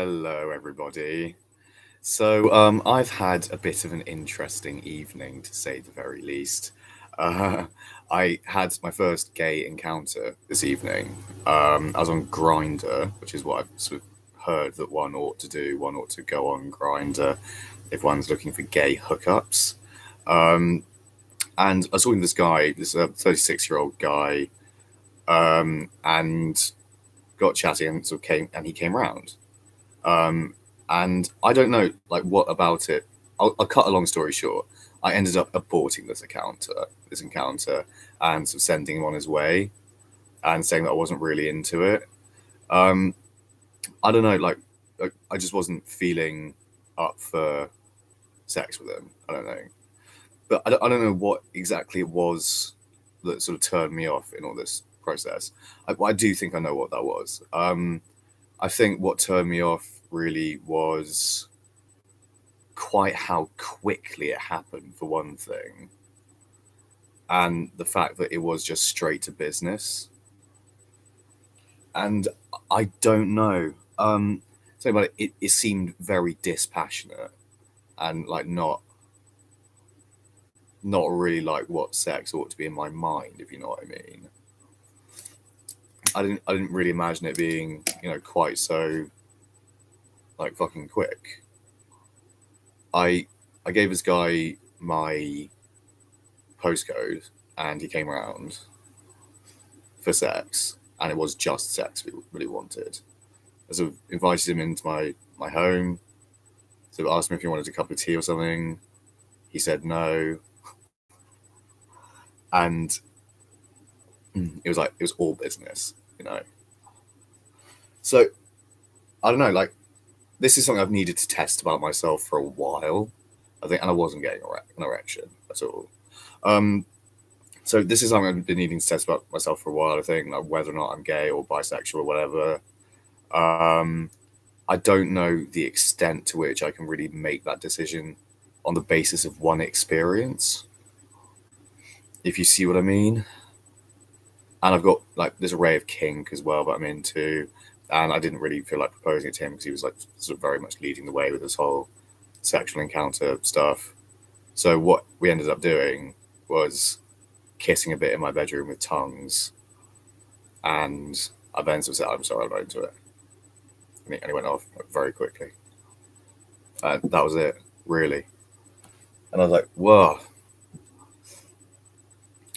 Hello, everybody. So, I've had a bit of an interesting evening, to say the very least. Uh, I had my first gay encounter this evening. I was on Grinder, which is what I've sort of heard that one ought to do. One ought to go on Grinder if one's looking for gay hookups. Um, and I was talking to this guy, this 36-year-old guy, and got chatting and sort of came, and he came round. Um, and I don't know, like, what about it. I'll cut a long story short. I ended up aborting this encounter, and sort of sending him on his way, and saying that I wasn't really into it. Um, I don't know, like I just wasn't feeling up for sex with him. I don't know, but I don't know what exactly it was that sort of turned me off in all this process. I do think I know what that was. I think what turned me off really was quite how quickly it happened, for one thing, and the fact that it was just straight to business. And I don't know. Something about it seemed very dispassionate and like not really like what sex ought to be in my mind, if you know what I mean. I didn't really imagine it being, quite so like fucking quick. I I gave this guy my postcode and he came around for sex, and it was just sex we really wanted. I sort of invited him into my home, sort of asked him if he wanted a cup of tea or something. He said no, and it was all business. So I don't know, like this is something I've needed to test about myself for a while, I think, and I wasn't getting an erection at all. Um, so this is something I've been needing to test about myself for a while, I think, like whether or not I'm gay or bisexual or whatever. Um, I don't know the extent to which I can really make that decision on the basis of one experience, if you see what I mean. And I've got like this array of kink as well that I'm into, and I didn't really feel like proposing it to him because he was like sort of very much leading the way with this whole sexual encounter stuff. So what we ended up doing was kissing a bit in my bedroom with tongues, and I then sort of said, "I'm sorry, I'm not into it," and he went off very quickly. That was it, really. And I was like, "Whoa,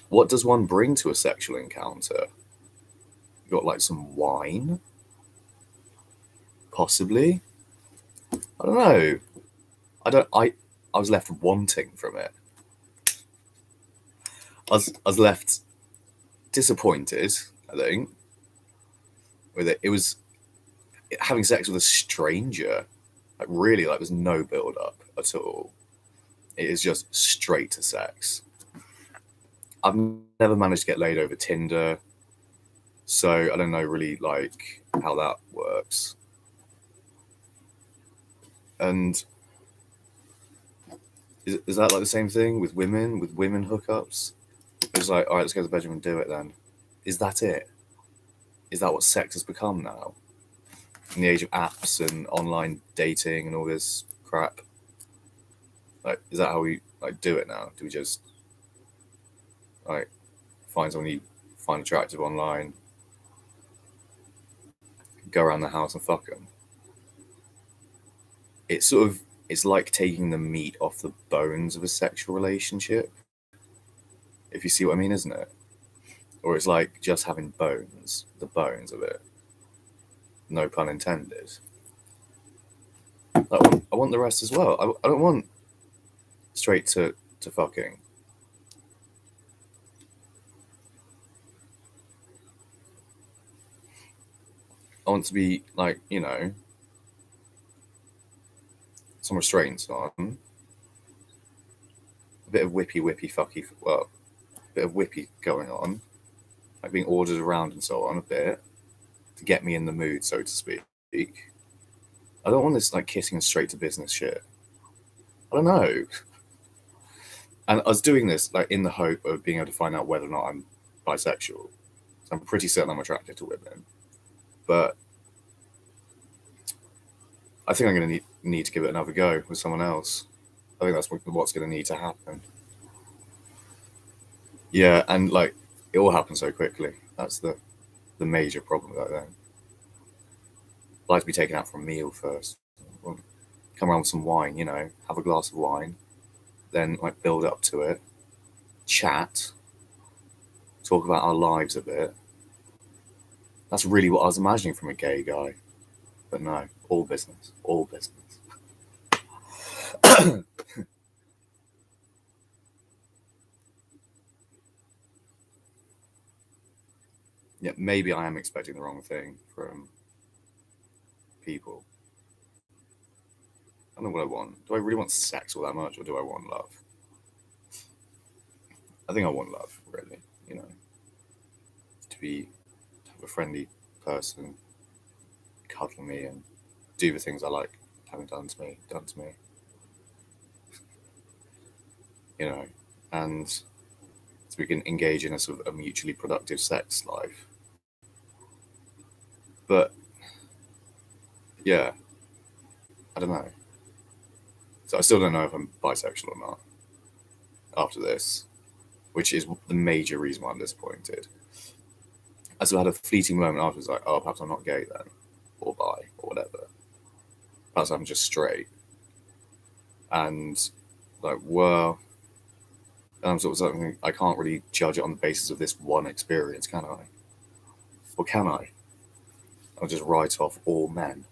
what does one bring to a sexual encounter? You got like some wine, possibly. I don't know. I don't. I was left wanting from it. I was left disappointed, I think, with it. It was having sex with a stranger. Like really, like there's no build up at all. It is just straight to sex. I've never managed to get laid over Tinder, so I don't know really like how that works. And is that like the same thing with women hookups? It's like, all right, let's go to the bedroom and do it then. Is that it? Is that what sex has become now? In the age of apps and online dating and all this crap? Like, is that how we like do it now? Do we just like find someone you find attractive online, go around the house and fuck them? It's sort of it's like taking the meat off the bones of a sexual relationship, if you see what I mean, isn't it? Or it's like just having bones, the bones of it. No pun intended. I want the rest as well. I don't want straight to fucking. I want to be like, some restraints on, a bit of whippy fucky, well, a bit of whippy going on, like being ordered around and so on a bit to get me in the mood, so to speak. I don't want this like kissing and straight to business shit. I don't know. And I was doing this like in the hope of being able to find out whether or not I'm bisexual. So I'm pretty certain I'm attracted to women, but I think I'm going to need to give it another go with someone else. I think that's what's going to need to happen. Yeah, and like it all happens so quickly. That's the major problem with that. Then I'd like to be taken out for a meal first. Well, come around with some wine, you know, have a glass of wine, then like build up to it, chat, talk about our lives a bit. That's really what I was imagining from a gay guy, but no, all business, all business. Yeah, maybe I am expecting the wrong thing from people. I don't know what I want. Do I really want sex all that much, or do I want love? I think I want love, really. You know, to have a friendly person cuddle me and do the things I like having done to me. You know, and so we can engage in a sort of a mutually productive sex life. But yeah, I don't know. So I still don't know if I'm bisexual or not after this, which is the major reason why I'm disappointed. I sort of had a fleeting moment afterwards, like, oh, perhaps I'm not gay then, or bi, or whatever. Perhaps I'm just straight. And like, well, I'm sort of something I can't really judge it on the basis of this one experience, can I? Or can I? I'll just write off all men.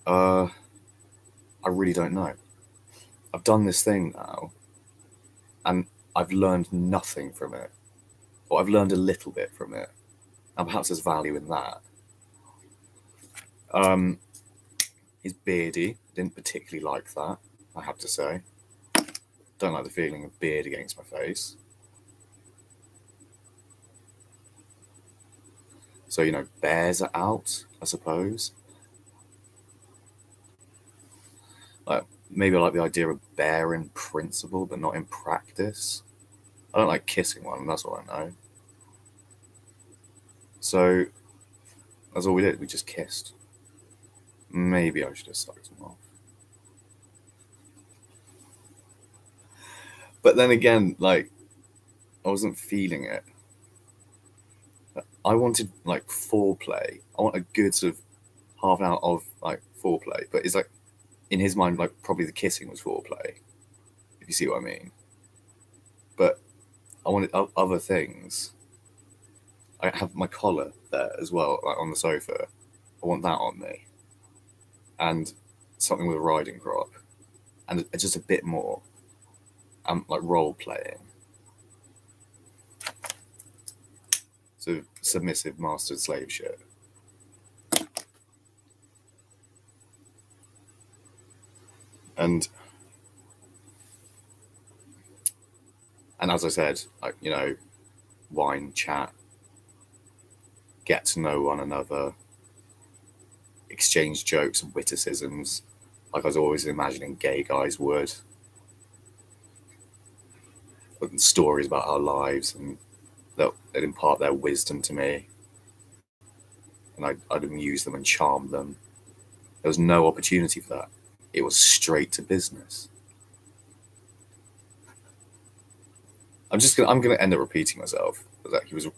I really don't know. I've done this thing now, and I've learned nothing from it, or I've learned a little bit from it, and perhaps there's value in that. He's beardy. Didn't particularly like that, I have to say. Don't like the feeling of beard against my face. So, you know, bears are out, I suppose. Like, maybe I like the idea of bear in principle, but not in practice. I don't like kissing one, that's all I know. So, that's all we did. We just kissed. Maybe I should have sucked him off. But then again, like, I wasn't feeling it. I wanted, like, foreplay. I want a good sort of half an hour of, like, foreplay. But it's like, in his mind, like, probably the kissing was foreplay, if you see what I mean. But I wanted other things. I have my collar there as well, like on the sofa. I want that on me, and something with a riding crop, and just a bit more. Like role playing, so submissive master slave shit. And as I said, like, you know, wine, chat, get to know one another, exchange jokes and witticisms, like I was always imagining gay guys would. Stories about our lives, and they'd impart their wisdom to me, and I'd amuse them and charm them. There was no opportunity for that. It was straight to business. I'm gonna end up repeating myself. That he was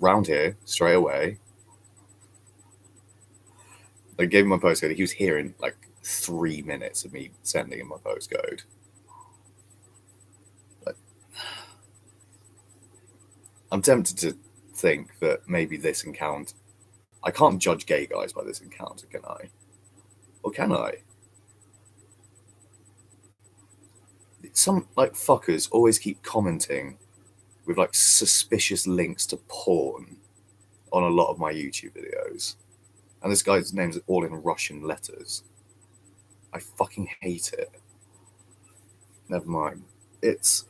round here straight away. I gave him my postcode. He was here in like 3 minutes of me sending him my postcode. Like, I'm tempted to think that maybe this encounter. I can't judge gay guys by this encounter, can I? Or can I? Some like fuckers always keep commenting with like suspicious links to porn on a lot of my YouTube videos. And this guy's name's all in Russian letters. I fucking hate it. Never mind. It's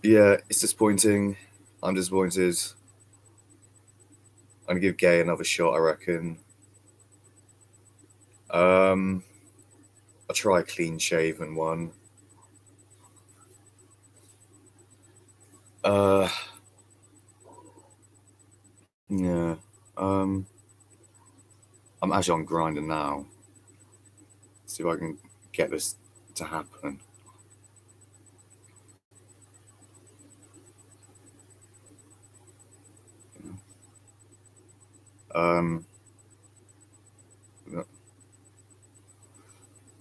Yeah, it's disappointing. I'm disappointed. I'm gonna give gay another shot, I reckon. I'll try a clean shaven one. Uh yeah. Um I'm actually on Grindr now. See if I can get this to happen.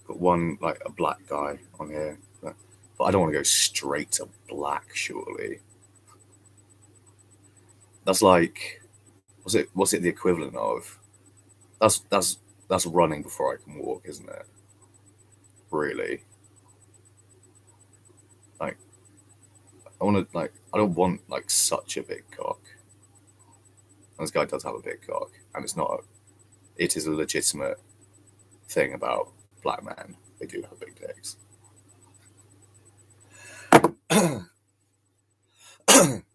Got one like a black guy on here, but I don't want to go straight to black. Surely that's like, what's it the equivalent of? That's running before I can walk, isn't it? Really? Like I want to like I don't want like such a big cock. And this guy does have a big cock, and it is a legitimate thing about black men. They do have big dicks. I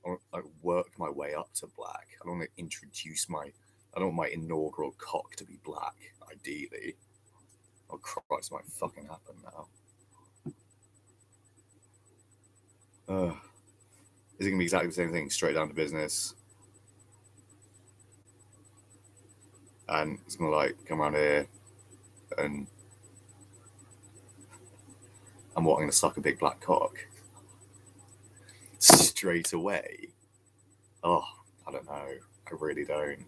want to like, work my way up to black. I don't want to I don't want my inaugural cock to be black, ideally. Oh Christ, it might fucking happen now. Is it gonna be exactly the same thing? Straight down to business, and it's gonna like come around here, and I'm gonna suck a big black cock straight away. Oh, I don't know. I really don't.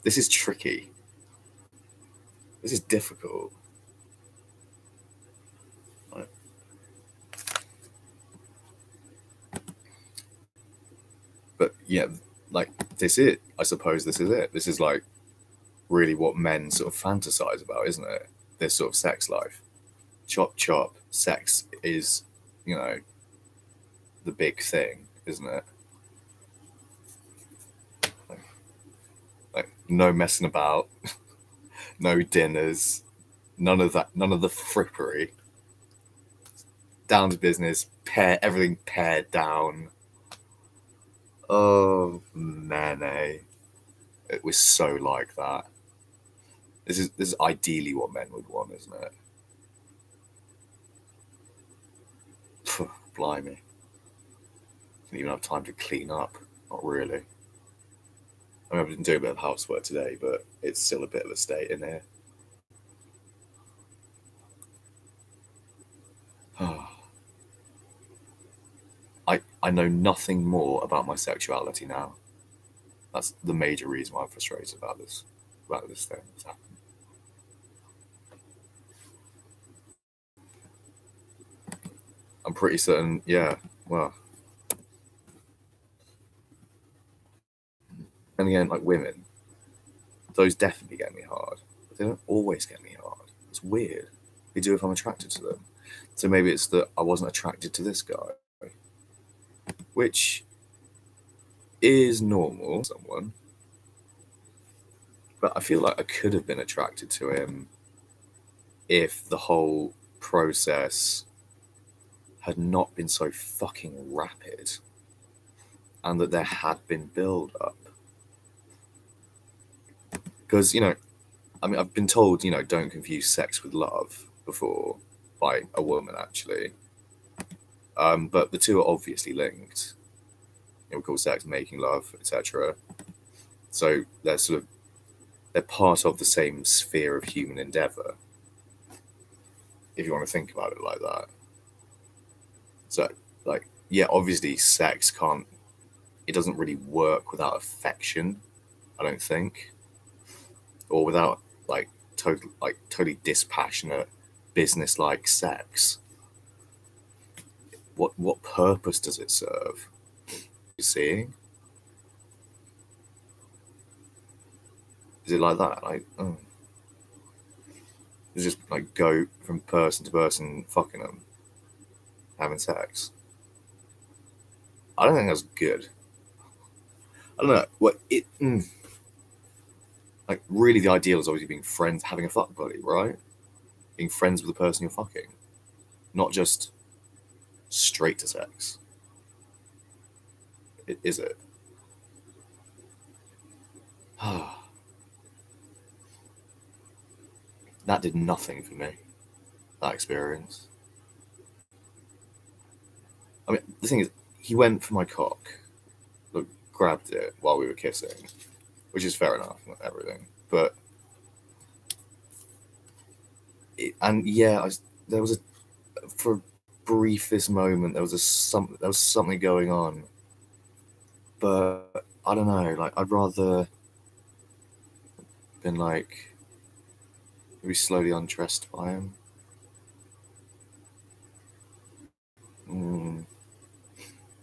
This is tricky. This is difficult. But yeah, like I suppose this is it. This is like really what men sort of fantasize about, isn't it? This sort of sex life. Chop chop. Sex is, you know, the big thing, isn't it? Like no messing about, no dinners, none of that, none of the frippery. Down to business, everything pared down. Oh man, it was so like that. This is ideally what men would want, isn't it? Blimey. Didn't even have time to clean up. Not really. I mean, I've been doing a bit of housework today, but it's still a bit of a state in here. I know nothing more about my sexuality now. That's the major reason why I'm frustrated about this thing that's happened. I'm pretty certain, yeah. Well, and again, like women, those definitely get me hard, but they don't always get me hard. It's weird. They do if I'm attracted to them. So maybe it's that I wasn't attracted to this guy, which is normal. Someone, but I feel like I could have been attracted to him if the whole process had not been so fucking rapid and that there had been build up. Because, I mean, I've been told, don't confuse sex with love before by a woman, actually. But the two are obviously linked. We call sex making love, etc. So they're part of the same sphere of human endeavor, if you want to think about it like that. So, like, yeah, obviously it doesn't really work without affection, I don't think, or without totally dispassionate business-like sex. What purpose does it serve? You see, is it like that? Like, it's just like go from person to person, fucking them, having sex. I don't think that's good. I don't know what it. Like, really, the ideal is obviously being friends, having a fuck buddy, right? Being friends with the person you're fucking, not just straight to sex. Is it? That did nothing for me. That experience. I mean, the thing is, he went for my cock, look, grabbed it while we were kissing, which is fair enough, not everything. But there was for a briefest moment there was something going on, but I don't know. Like I'd rather been like maybe slowly undressed by him.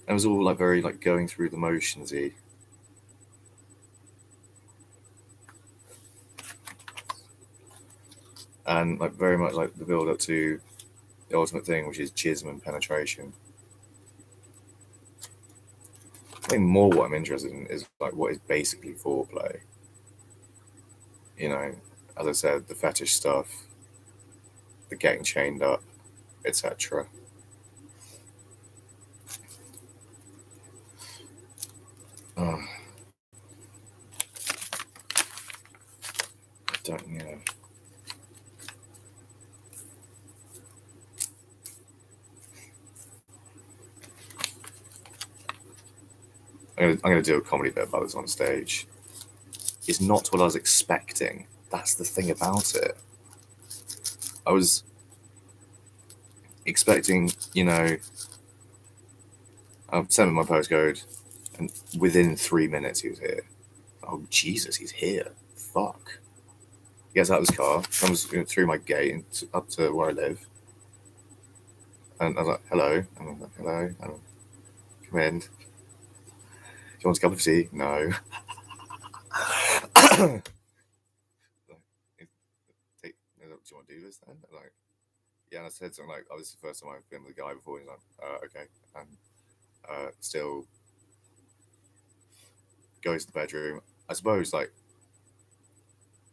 It was all like very like going through the motionsy. And like very much like the build up to the ultimate thing, which is jism and penetration. I think more what I'm interested in is like what is basically foreplay. You know, as I said, the fetish stuff, the getting chained up, etc. I don't know. I'm gonna do a comedy bit about this on stage. It's not what I was expecting. That's the thing about it. I was expecting, I sent him my postcode, and within 3 minutes he was here. Oh Jesus, he's here! Fuck. He gets out of his car, comes through my gate and up to where I live, and I was like, "Hello," and I'm like, "Hello," and come in. Do you want a cup of tea? No. Do you want to do this then? Like, yeah, and I said something like, "Oh, this is the first time I've been with a guy before." He's like, "Okay," and still goes to the bedroom. I suppose like,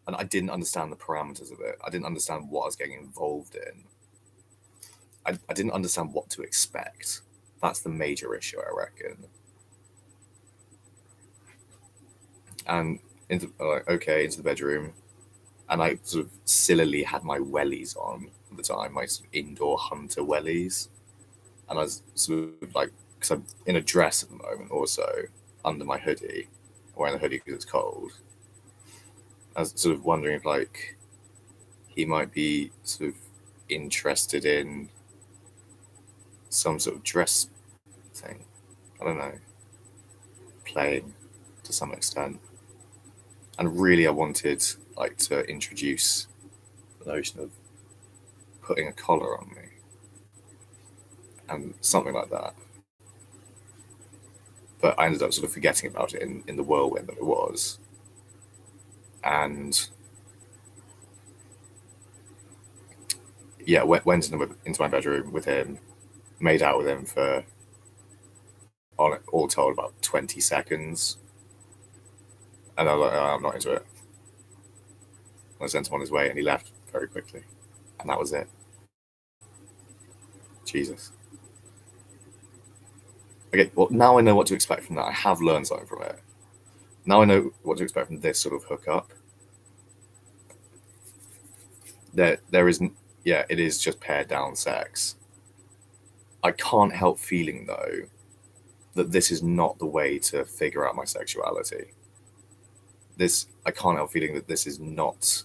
and I didn't understand the parameters of it. I didn't understand what I was getting involved in. I didn't understand what to expect. That's the major issue, I reckon. And into into the bedroom, and I sort of sillily had my wellies on at the time, my sort of indoor hunter wellies, and I was sort of like, because I'm in a dress at the moment, also under my hoodie, wearing the hoodie because it's cold. I was sort of wondering if like he might be sort of interested in some sort of dress thing. I don't know, playing to some extent. And really, I wanted like to introduce the notion of putting a collar on me and something like that. But I ended up sort of forgetting about it in the whirlwind that it was. And yeah, went into my bedroom with him, made out with him for, all told, about 20 seconds. And I was like, oh, I'm not into it. I sent him on his way and he left very quickly. And that was it. Jesus. Okay, well, now I know what to expect from that. I have learned something from it. Now I know what to expect from this sort of hookup. There isn't, yeah, it is just pared down sex. I can't help feeling, though, that this is not the way to figure out my sexuality. I can't help feeling that this is not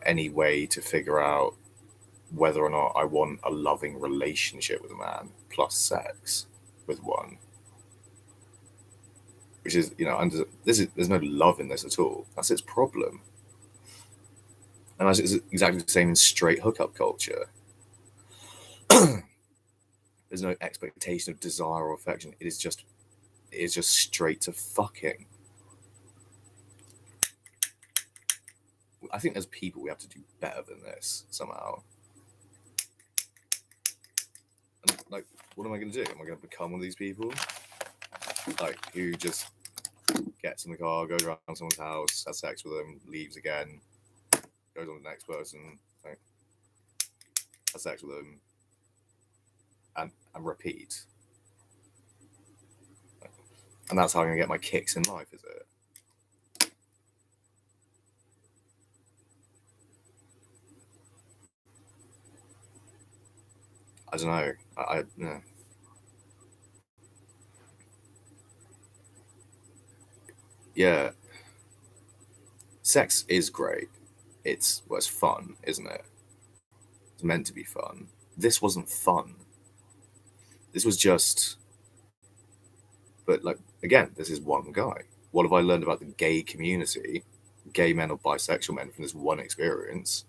any way to figure out whether or not I want a loving relationship with a man plus sex with one. Which is, there's no love in this at all. That's its problem. And it's exactly the same in straight hookup culture. There's no expectation of desire or affection. It is just straight to fucking. I think as people we have to do better than this somehow. And like, what am I going to do? Am I going to become one of these people, like who just gets in the car, goes around someone's house, has sex with them, leaves again, goes on to the next person, like, has sex with them, and repeat? And that's how I'm going to get my kicks in life, is it? I don't know. Yeah. yeah, sex is great. It's fun, isn't it? It's meant to be fun. This wasn't fun. This was just, but like again, this is one guy. What have I learned about the gay community, gay men or bisexual men from this one experience?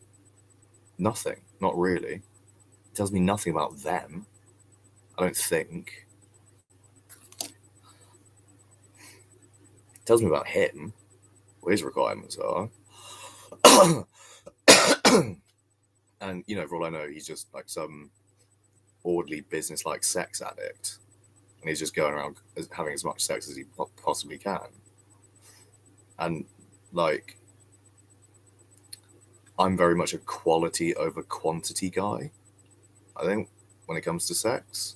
Nothing. Not really. It tells me nothing about them. I don't think. It tells me about him, what his requirements are. And, for all I know, he's just like some orderly business-like sex addict. And he's just going around having as much sex as he possibly can. And, like, I'm very much a quality over quantity guy, I think, when it comes to sex.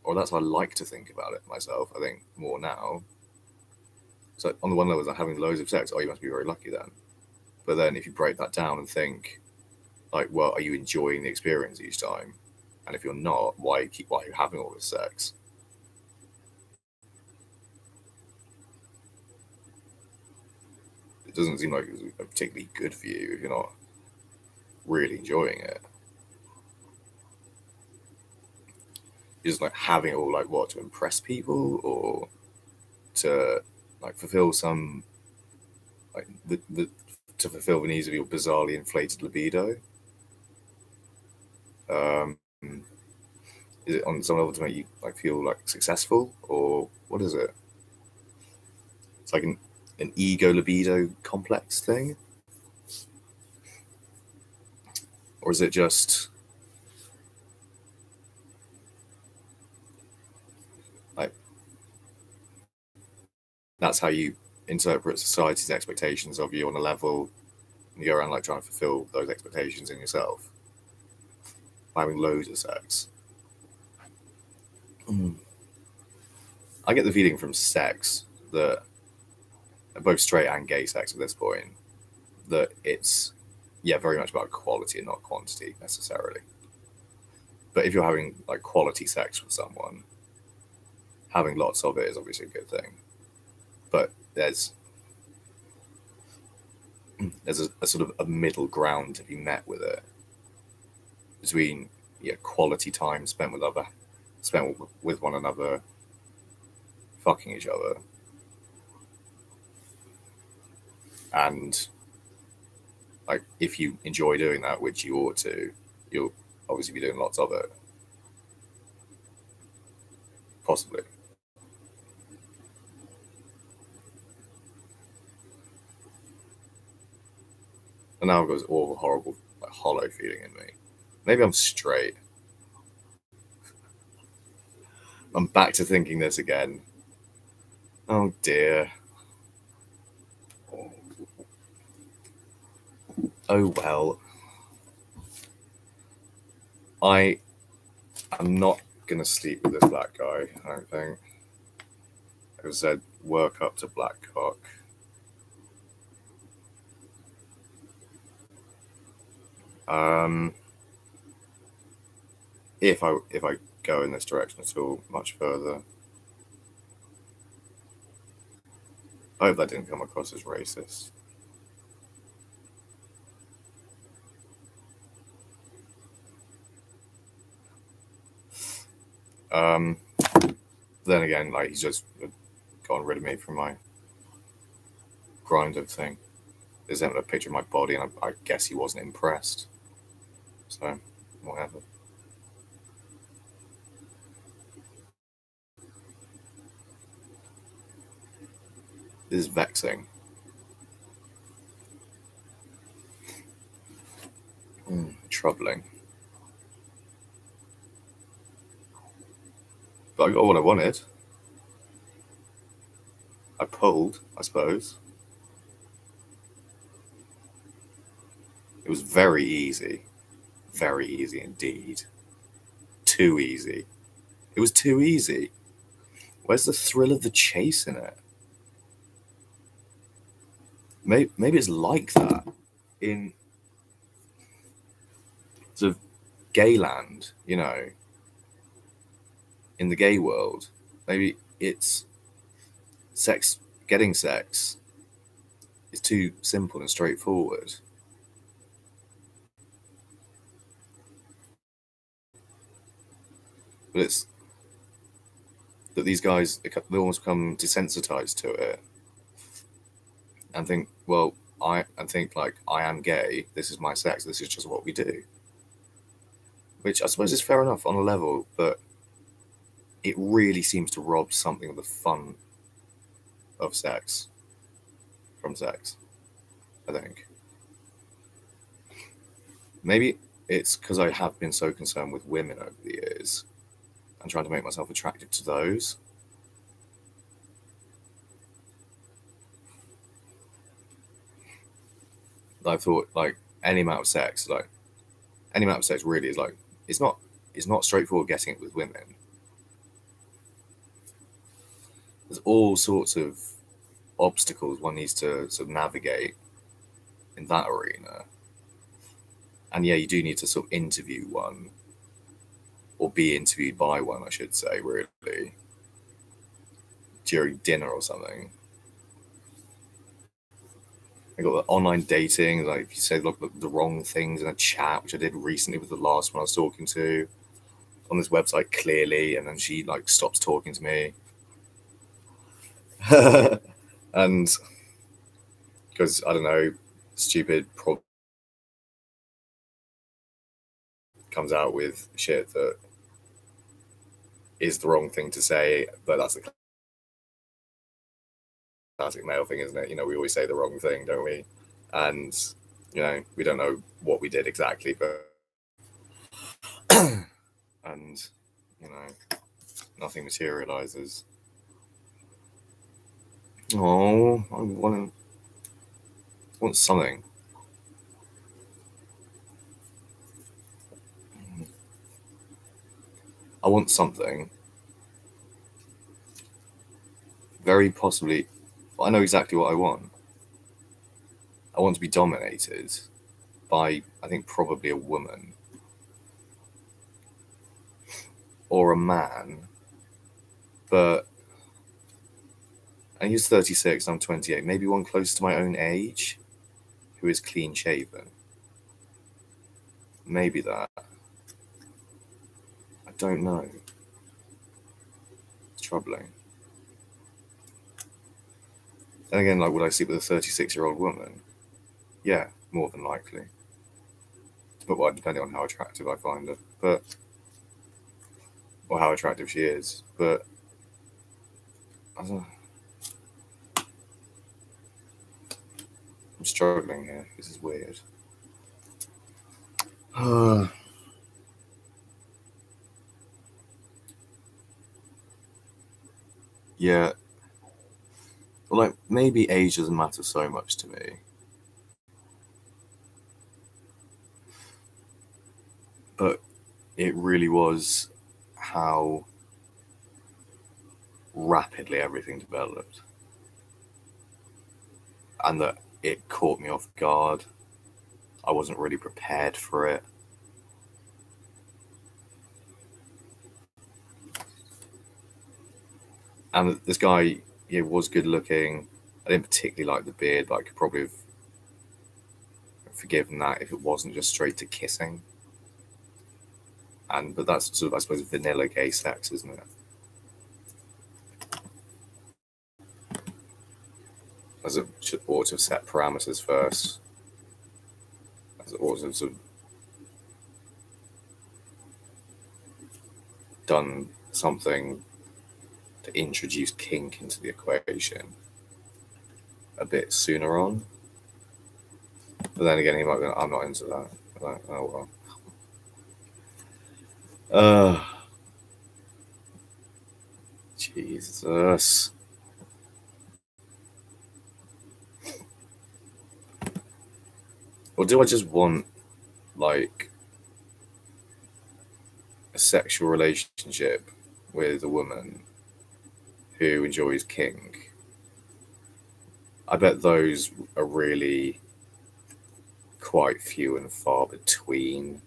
Or that's how I like to think about it myself, I think, more now. So on the one level, it's like having loads of sex, oh, you must be very lucky then. But then if you break that down and think, like, well, are you enjoying the experience each time? And if you're not, why are you having all this sex? It doesn't seem like it's particularly good for you if you're not really enjoying it. You're just like having it all, like, what, to impress people or to like fulfill some, like, to fulfill the needs of your bizarrely inflated libido. Is it on some level to make you like feel like successful, or what is it? It's like an ego libido complex thing, or is it just like that's how you interpret society's expectations of you on a level, and you go around like trying to fulfill those expectations in yourself by having loads of sex? I get the feeling from sex that both straight and gay sex at this point, that it's very much about quality and not quantity necessarily. But if you're having like quality sex with someone, having lots of it is obviously a good thing. But there's a sort of a middle ground to be met with it between quality time spent with one another, fucking each other, and like if you enjoy doing that, which you ought to, you'll obviously be doing lots of it, possibly. And now I've got this awful, horrible, like, hollow feeling in me. Maybe I'm straight. I'm back to thinking this again. Oh dear. Oh well. I am not gonna sleep with this black guy, I don't think. Like I said, work up to black cock. If I go in this direction at all much further. I hope that didn't come across as racist. Then again, like, he's just gotten rid of me from my grinder thing. There's him a picture of my body, and I guess he wasn't impressed. So, whatever. This is vexing. Troubling. But I got what I wanted. I pulled, I suppose. It was very easy. Very easy indeed. Too easy. It was too easy. Where's the thrill of the chase in it? Maybe it's like that in sort of gay land, in the gay world. Maybe it's sex getting sex is too simple and straightforward. But it's that these guys, they almost become desensitized to it and think, well, I am gay. This is my sex. This is just what we do. Which I suppose is fair enough on a level, but it really seems to rob something of the fun of sex from sex, I think. Maybe it's because I have been so concerned with women over the years and trying to make myself attractive to those. I thought any amount of sex, really is it's not it's not straightforward getting it with women. There's all sorts of obstacles one needs to sort of navigate in that arena. And yeah, you do need to sort of interview one, or be interviewed by one, I should say, really, during dinner or something. I got the online dating, like if you say the wrong things in a chat, which I did recently with the last one I was talking to on this website, clearly, and then she stops talking to me. And because I don't know, stupid comes out with shit that is the wrong thing to say, but that's the classic male thing, isn't it? We always say the wrong thing, don't we? And we don't know what we did exactly, but and nothing materializes. Oh, I want something. I want something. Very possibly. I know exactly what I want. I want to be dominated by, I think, probably a woman or a man. But and he's 36, I'm 28. Maybe one close to my own age who is clean shaven. Maybe that. I don't know. It's troubling. And again, would I sleep with a 36-year-old woman? Yeah, more than likely. But depending on how attractive I find her, or how attractive she is. But I don't know. I'm struggling here. This is weird. Yeah. Well, maybe age doesn't matter so much to me. But it really was how rapidly everything developed. And that it caught me off guard. I wasn't really prepared for it. And this guy, was good looking. I didn't particularly like the beard, but I could probably have forgiven that if it wasn't just straight to kissing. But that's sort of, I suppose, vanilla gay sex, isn't it? As it ought to have set parameters first. As it ought to have sort of done something to introduce kink into the equation a bit sooner on. But then again, he might go, I'm not into that. Like, oh well. Jesus. Or do I just want a sexual relationship with a woman who enjoys kink? I bet those are really quite few and far between,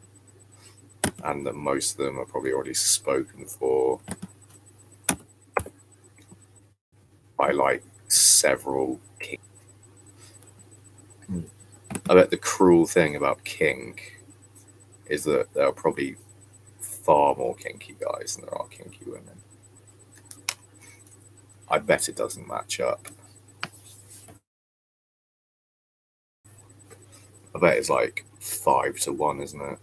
and that most of them are probably already spoken for by several kink. I bet the cruel thing about kink is that there are probably far more kinky guys than there are kinky women. I bet it doesn't match up. I bet it's like 5-1, isn't it?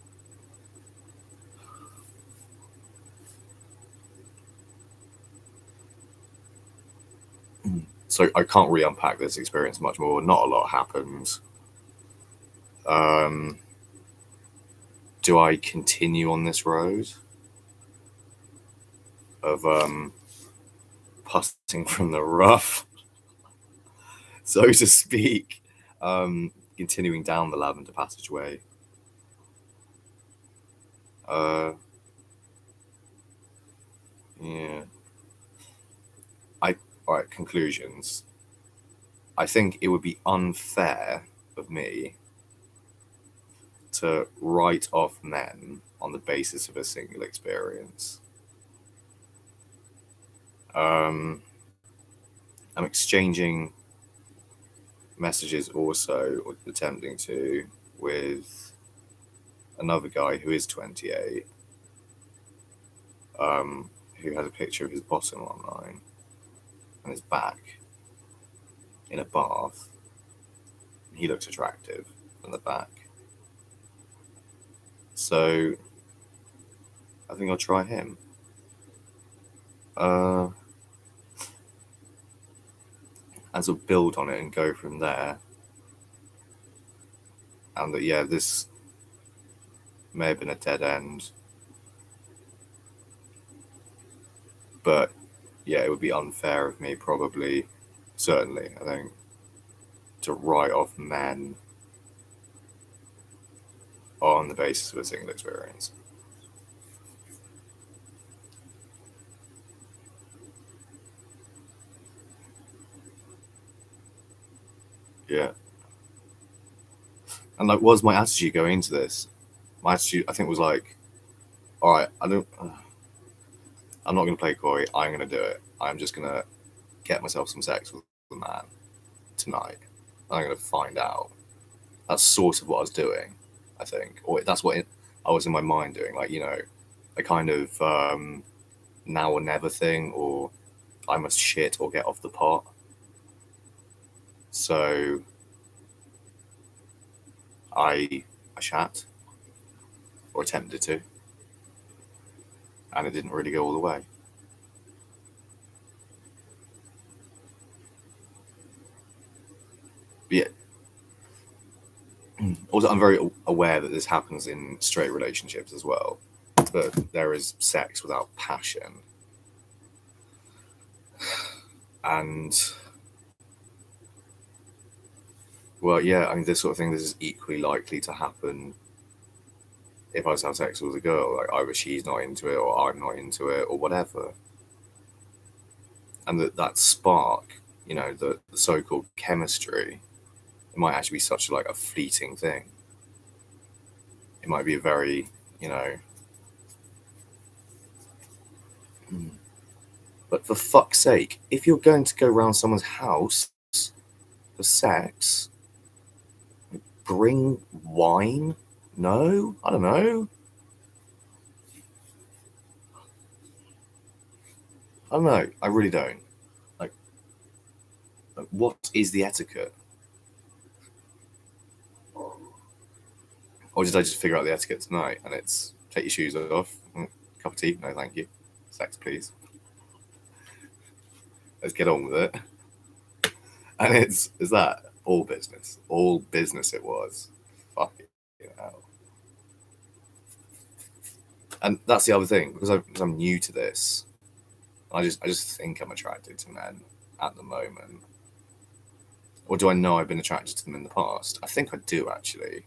So I can't really unpack this experience much more. Not a lot happened. Do I continue on this road of putting from the rough, so to speak, continuing down the lavender passageway? Yeah. All right, conclusions. I think it would be unfair of me to write off men on the basis of a single experience. I'm exchanging messages also, or attempting to, with another guy who is 28, who has a picture of his bottom online and his back in a bath. He looks attractive from the back. So I think I'll try him. And sort of build on it and go from there. And that, yeah, this may have been a dead end. But yeah, it would be unfair of me, probably, certainly, I think, to write off men on the basis of a single experience. Yeah. And like, what was my attitude going into this? My attitude, I think, was like, all right, I'm not going to play coy. I'm going to do it. I'm just going to get myself some sex with a man tonight. I'm going to find out. That's sort of what I was doing, I think. Or that's what I was in my mind doing. Like, a kind of now or never thing, or I must shit or get off the pot. So I shat, or attempted to, and it didn't really go all the way. But yeah. Also, I'm very aware that this happens in straight relationships as well. But there is sex without passion. And, well, yeah, I mean, this sort of thing, this is equally likely to happen if I was to have sex with a girl. Like, either she's not into it, or I'm not into it, or whatever. And that spark, the so-called chemistry, it might actually be such like a fleeting thing. It might be a very, but for fuck's sake, if you're going to go around someone's house for sex, bring wine? No? I don't know. I don't know. I really don't. Like, what is the etiquette? Or did I just figure out the etiquette tonight and it's take your shoes off, cup of tea, no thank you, sex please, let's get on with it. And is that all business it was. Fucking hell. And that's the other thing, because I'm new to this, I just think I'm attracted to men at the moment. Or do I know I've been attracted to them in the past? I think I do, actually.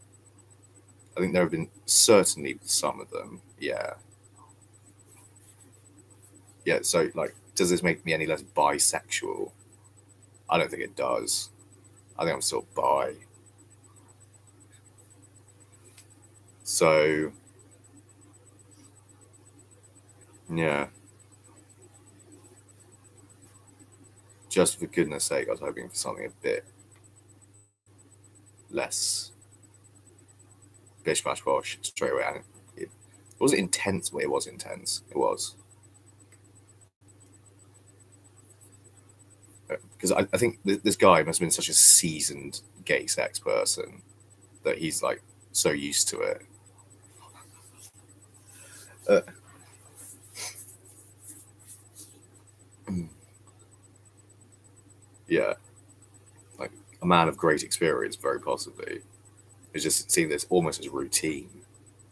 I think there have been, certainly some of them, yeah. Yeah, so, like, does this make me any less bisexual? I don't think it does. I think I'm still bi. So, yeah. just for goodness sake, I was hoping for something a bit less bish bash bosh straight away. And it wasn't intense, but it was intense. It was. Because I think this guy must have been such a seasoned gay sex person that he's like so used to it. Yeah, like a man of great experience, very possibly. It's just seeing this almost as routine,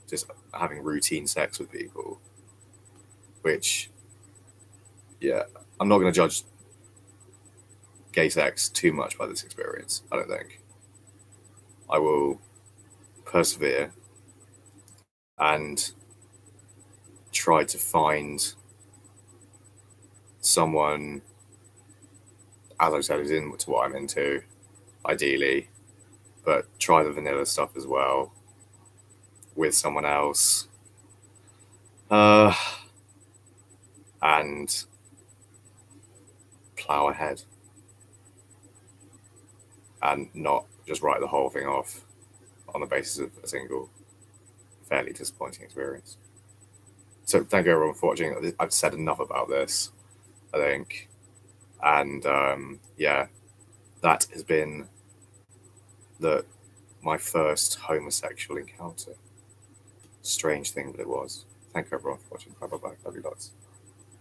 just having routine sex with people. Which, yeah, I'm not going to judge gay sex too much by this experience. I don't think. I will persevere and try to find someone, as I said, who's into what I'm into, ideally, but try the vanilla stuff as well with someone else. And plow ahead and not just write the whole thing off on the basis of a single fairly disappointing experience. So thank you everyone for watching. I've said enough about this, I think. And yeah, that has been my first homosexual encounter. Strange thing, but it was. Thank you everyone for watching. Bye bye bye. Love you lots.